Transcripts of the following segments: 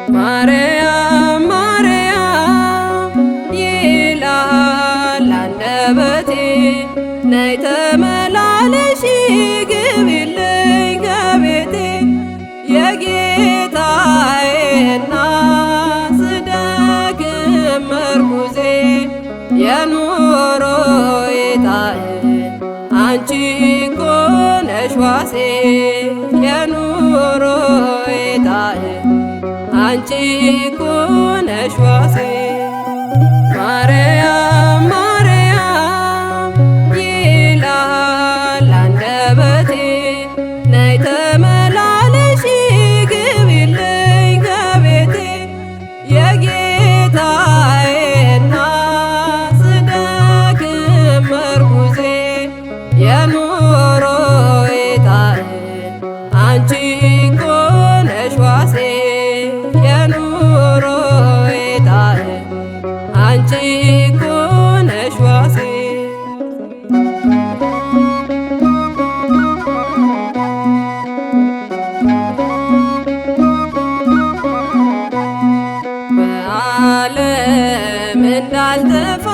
ማርያም ማርያም ይላል አንደበቴ ነይ ተመላለሺ ግቢልኝ ከቤቴ የጌታዬ እናት ስደክም ምርኩዜ የኑሮዬ ጣዕም አንቺ እኮ ነሽ ዋሴ የኑሮዬ ጣዕም አንቺ እኮ ነሽ ዋሴ ማርያም ማርያም ይላል አንደበቴ ነይ ተመላለሺ ግቢልኝ ከቤቴ የጌታዬ እናት ስደክም ምርኩዜ የኑሮዬ ጣዕም አንቺ እኮ ነሽ ዋሴ የኑሮዬ ጣዕም አንቺ እኮ ነሽ ዋሴ በዓለም እንዳልጠፋ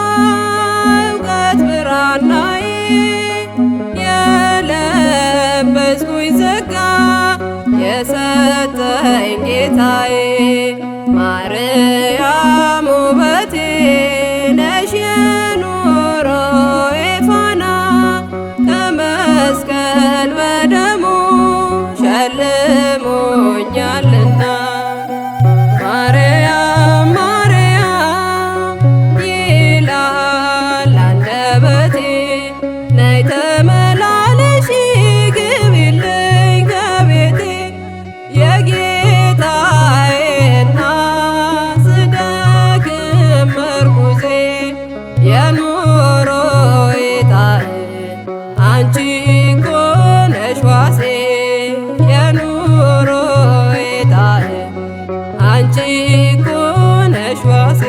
እውቀት ብራናዬ የለበስኩኝ ጸጋ የሰጠኝ ጌታዬ ማርያም ውበቴ ነሽ የኑሮዬ ፋና ከመስቀል በደሙ ሸልሞኛልና ማርያም ማርያም ይላል አንደበቴ ነይ ተመላለሺ ግቢልኝ ከቤቴ የጌታዬ እናት ስደክም ምርኩዜ የኑሮዬ ጣዕም አንቺ እኮ ነሽ ዋሴ የኑሮዬ ጣዕም አንቺ እኮ ነሽ ዋሴ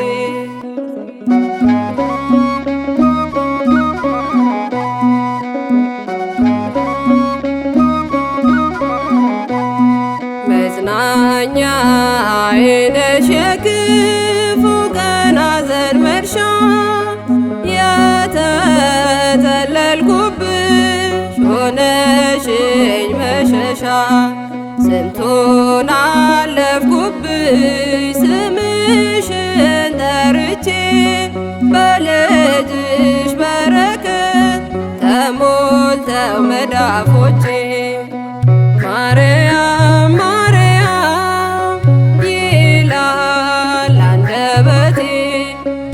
መጽናኛዬ ነሽ የክፉ ቀን ሐዘን መርሻ የተጠለልኩብሽ ሆነሽኝ መሸሻ ስንቱን አለፍኩብሽ ስምሽን ጠርቼ በልጅሽ በረከት ተሞልተው መዳፎቼ ማርያም ማርያም ይላል አንደበቴ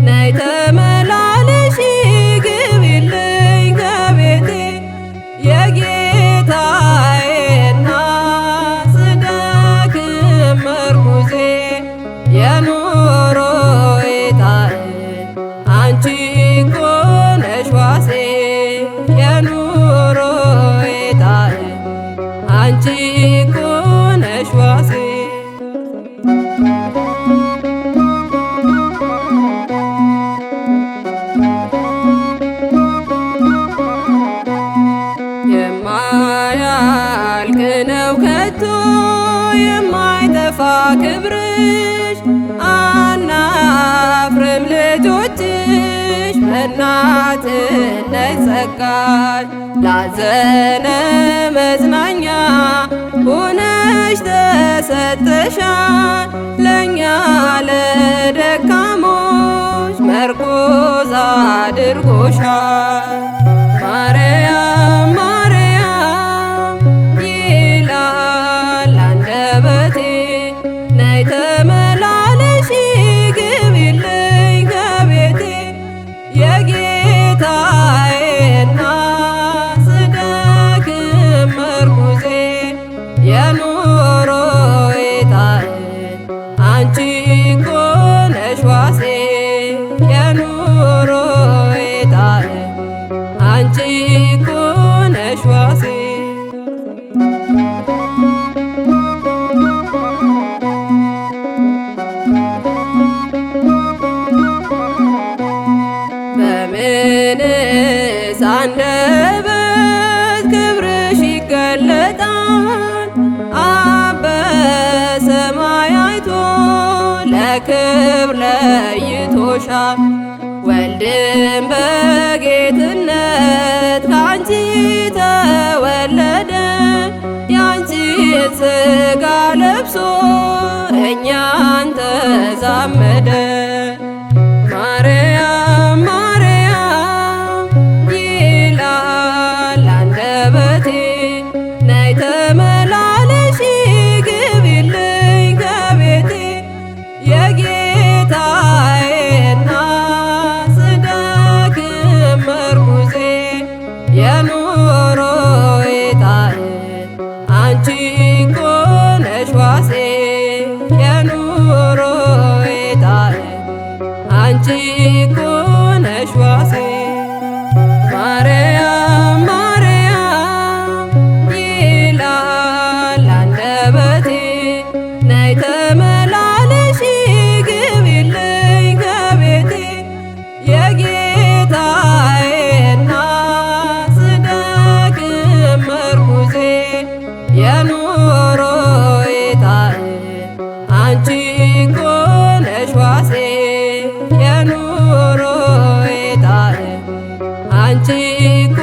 ነይ ተመላለሺ ግቢልኝ ከቤቴ የጌታዬ እናት ስደክም ምርኩዜ የኑሮዬ ጣዕም አንቺ እኮ ነሽ ዋሴ የኑሮዬ ጣዕም አንቺ እኮ ነሽ ዋሴ የማያልቅ ነው ከቶ የማይጠፋ ክብርሽ አናፍርም ልጆችሽ በእናትነት ጸጋሽ ላዘነ መጽናኛ ሆነሽ ተሰጥተሻል ለእኛ ለደካሞች መርኮዝ አድርጎሻል ማርያም ማርያም ይላል አንደበቴ ነይ ተመላለሺ ግቢልኝ ከቤቴ የጌታዬ እናት ስደክም ምርኩዜ የኑሮዬ ጣዕም አንቺ እኮ ነሽ ዋሴ የኑሮዬ ጣዕም ባንደበት ክብርሽ ይገለጣል። አብ በሰማይ አይቶ ለክብር ለይቶሻል። ወልድም በጌትነት ካንቺ ተወለደ። ያንቺን ሥጋ ለብሶ እኛን ተዛመደ። ማርያም ማርያም ይላል አንደበቴ፣ ነይ ተመላለሺ ግቢልኝ ከቤቴ። የጌታዬ እናት ስደክም ምርኩዜ፣ የኑሮዬ ጣዕም አንቺ እኮ ነሽ ዋሴ። የኑሮዬ ጣዕም አንቺ እኮ ነሽ ዋሴ። ማርያም ማርያም ይላል አንደበቴ፣ ነይ ተመላለሺ ግቢልኝ ከቤቴ። የጌታዬ እናት ስደክም ምርኩዜ፣ የኑሮዬ ጣዕም አንቺ እኮ ነሽ ዋሴ። የኑሮዬ ጣዕም አንቺ እኮ